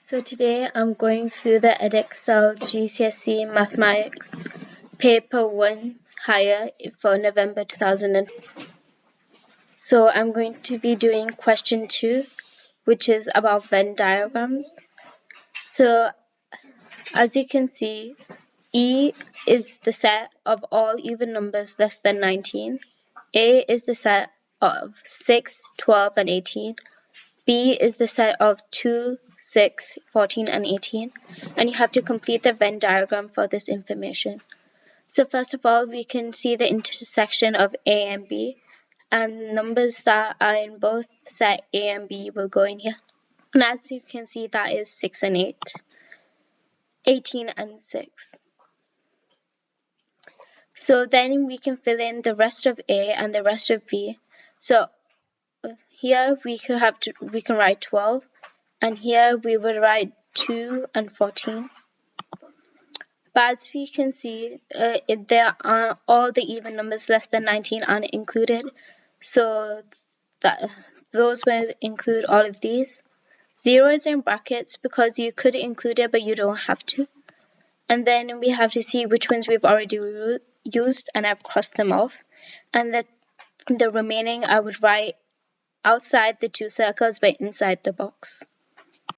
So today I'm going through the EDEXCEL GCSE Mathematics Paper 1 Higher for November 2000. So I'm going to be doing question 2, which is about Venn diagrams. So as you can see, E is the set of all even numbers less than 19. A is the set of 6, 12, and 18. B is the set of 2, 6, 14, and 18, and you have to complete the Venn diagram for this information. So first of all, we can see the intersection of A and B, and numbers that are in both set A and B will go in here. And as you can see, that is 6 and 8, 18 and 6. So then we can fill in the rest of A and the rest of B. So here we can write 12, and here we would write 2 and 14. But as we can see, there are all the even numbers less than 19 aren't included, so those will include all of these. 0 is in brackets because you could include it, but you don't have to. And then we have to see which ones we've already used, and I've crossed them off. And the remaining I would write outside the two circles but inside the box.